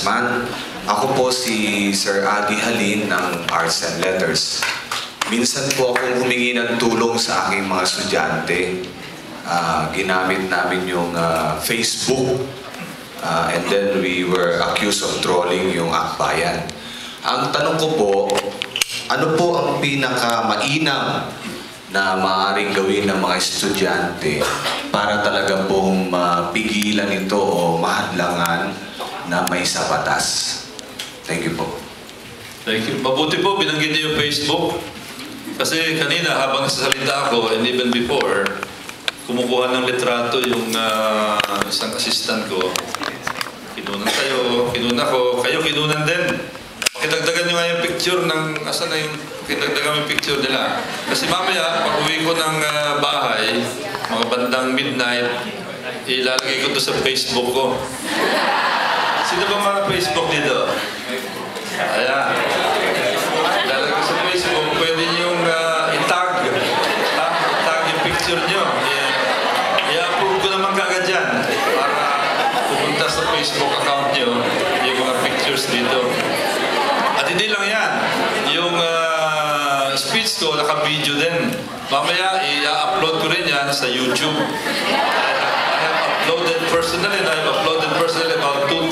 Congressman. Ako po si Sir Adi Halin ng Arts and Letters. Minsan po akong humingi ng tulong sa aking mga estudyante. Ginamit namin yung Facebook. And then we were accused of trolling yung Akbayan. Ang tanong ko po, ano po ang pinakamainam na maaaring gawin ng mga estudyante para talaga pong mapigilan ito o mahadlangan na may sa batas? Thank you po. Thank you. Mabuti po binanggit niyo yung Facebook. Kasi kanina habang sasalita ako and even before, kumukuha ng litrato yung isang assistant ko. Kinunan kayo, kinunan ko, kayo kinunan din. Pakidagdagan nyo nga yung picture ng, asan na yung, pakidagdagan yung picture nila. Kasi mamaya, pag uwi ko ng bahay, mga bandang midnight, ilalagay ko to sa Facebook ko. Sino ba mga Facebook dito? Ayan. Ilalagay ko sa Facebook, pwede nyo itag. Itag yung picture nyo. I-upload ko naman kagad dyan para pupunta sa Facebook account nyo yung mga pictures dito. At hindi lang yan. Yung speech ko, naka-video din. Mamaya, i-upload ko rin yan sa YouTube. I have uploaded personally about 2,000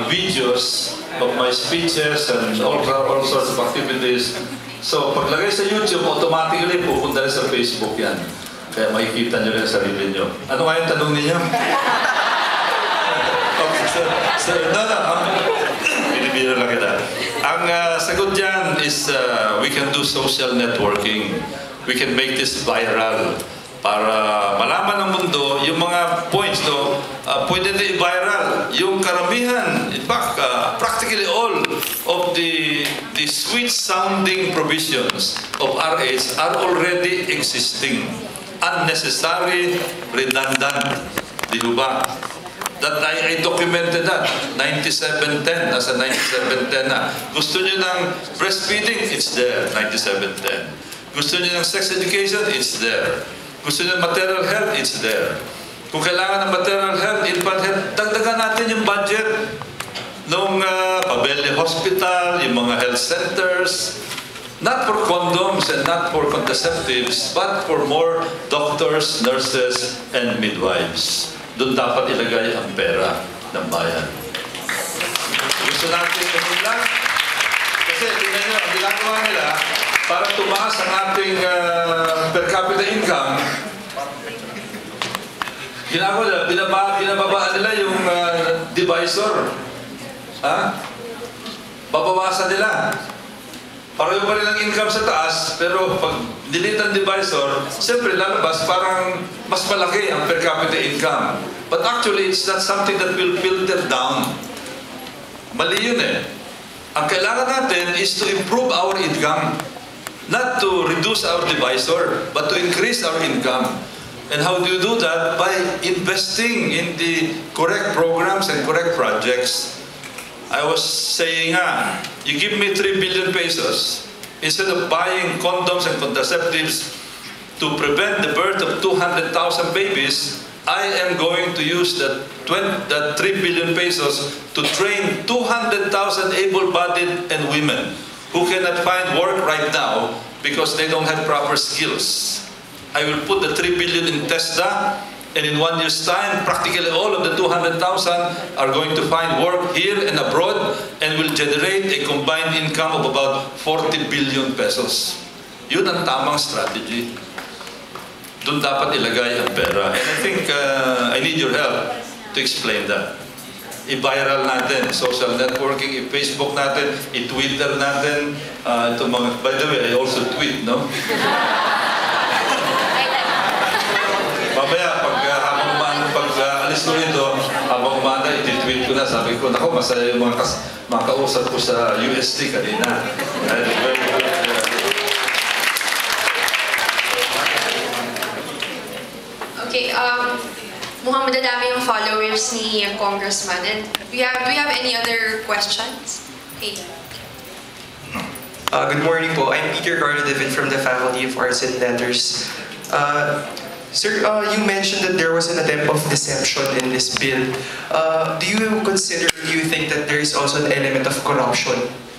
videos of my speeches and all sorts of activities. So, paglagay sa YouTube, automatically pupunta rin sa Facebook yan. Kaya makikita nyo rin sa sarili nyo. Ano nga yung tanong ninyo? Okay, binibiro lang kita. Ang sagot dyan is we can do social networking. We can make this viral para malaman ng mundo yung mga points, no? Pwede na i-viral. Yung karamihan, in fact, practically all of the sweet-sounding provisions of RH are already existing. Unnecessary, redundant. Di ba? That I documented that. 9710, nasa 9710 na. Gusto nyo ng breastfeeding? It's there, 9710. Gusto nyo ng sex education? It's there. Gusto nyo ng maternal health? It's there. Kung kailangan ng maternal health, infant health, dagdagan natin yung budget ng Pabelle Hospital, yung mga health centers, not for condoms and not for contraceptives, but for more doctors, nurses, and midwives. Doon dapat ilagay ang pera ng bayan. Gusto natin yung lang. Kasi tingnan nyo, ang ginagawa nila, para tumaas ang ating per capita income, ginagawa nila, binababaan nila yung divisor. Babawasan nila. Pareho pa rin ang income sa taas, pero pag delete ang divisor, siyempre lalabas parang mas malaki ang per capita income. But actually, it's not something that will filter down. Mali yun eh. Ang kailangan natin is to improve our income. Not to reduce our divisor, but to increase our income. And how do you do that? By investing in the correct programs and correct projects. I was saying, you give me 3 billion pesos, instead of buying condoms and contraceptives to prevent the birth of 200,000 babies, I am going to use that 3 billion pesos to train 200,000 able-bodied and women who cannot find work right now because they don't have proper skills. I will put the 3 billion in TESDA, and in 1 year's time, practically all of the 200,000 are going to find work here and abroad and will generate a combined income of about 40 billion pesos. Yun ang tamang strategy. Doon dapat ilagay ang pera. And I think I need your help to explain that. I-viral natin, social networking, i-Facebook natin, i-Twitter natin. By the way, I also tweet, no? Mamaya, pag alis ko rito, habang umaga, i-tweet ko na. Sabi ko, naku, masaya yung mga kausap ko sa UST kanina. Okay, Muhammad Adami yung followers ni Congressman. And do we have any other questions? Okay. Good morning po. I'm Peter Carlo Divin from the Faculty of Arts and Letters. Sir, you mentioned that there was an attempt of deception in this bill. Do you think that there is also an element of corruption,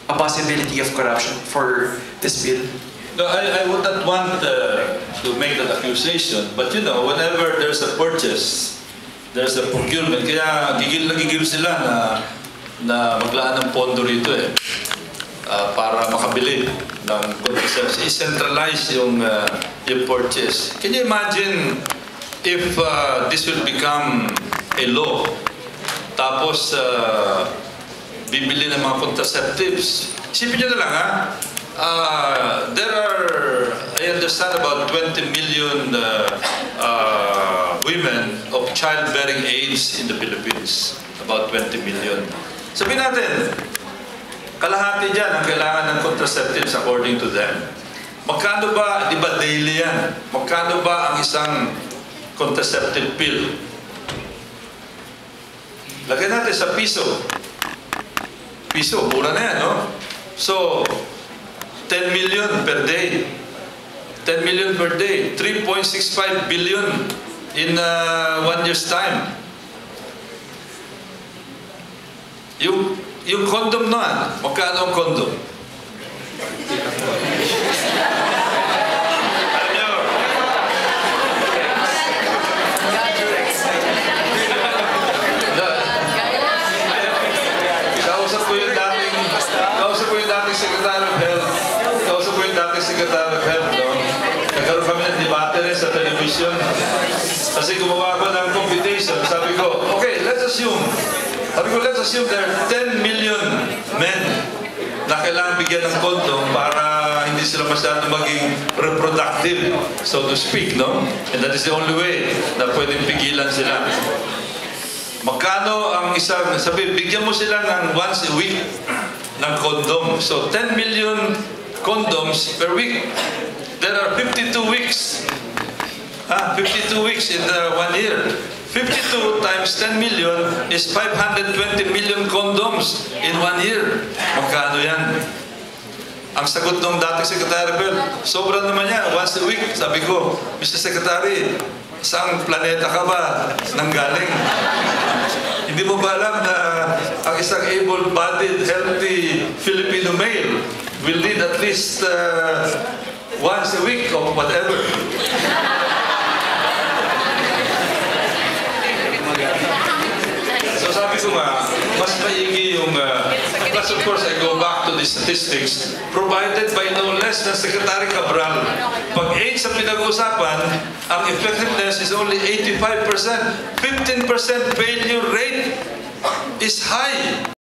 a possibility of corruption for this bill? No, I would not want to make that accusation. But you know, whenever there's a purchase, there's a procurement. Kaya gigil na gigil sila na maglaan ng pondo rito para makabili ng contraceptives. I-centralize yung purchase. Can you imagine if this will become a law? Tapos bibili ng mga contraceptives. Isipin nyo na lang there are, I understand, about 20 million women of childbearing age in the Philippines. About 20 million. Sabihin natin, kalahati dyan ang kailangan ng contraceptives according to them. Magkano ba, di ba daily yan? Magkano ba ang isang contraceptive pill? Lagyan natin sa piso. Piso, mura na yan, no? So, 10 million per day. 10 million per day. 3.65 billion in 1 year's time. Yung condom na, magkano ang condom? Kausap ko yung dating Secretary of Health. Secretary of Health, no? Nagkaroon kami ng debate rin sa television. Kasi gumawa ko ng computation. Sabi ko, okay, let's assume there are 10 million men na kailangan bigyan ng kondom para hindi sila masyadong maging reproductive, so to speak, no? And that is the only way na pwedeng pigilan sila. Magkano ang isang, bigyan mo sila ng once a week ng kondom. So 10 million condoms per week. There are 52 weeks. 52 weeks in 1 year. 52 times 10 million is 520 million condoms in 1 year. Magkano yan? Ang sagot ng dating Secretary Bell, sobra naman yan, once a week. Sabi ko, Mr. Secretary, saang planeta ka ba nanggaling? Hindi mo ba alam na ang isang able-bodied, healthy Filipino male will need at least once a week or whatever? So sabi ko nga, mas maigi yung... plus of course, I go back to the statistics provided by no less than Secretary Cabral. Pag AIDS ang pinag-uusapan, ang effectiveness is only 85%. 15% failure rate is high.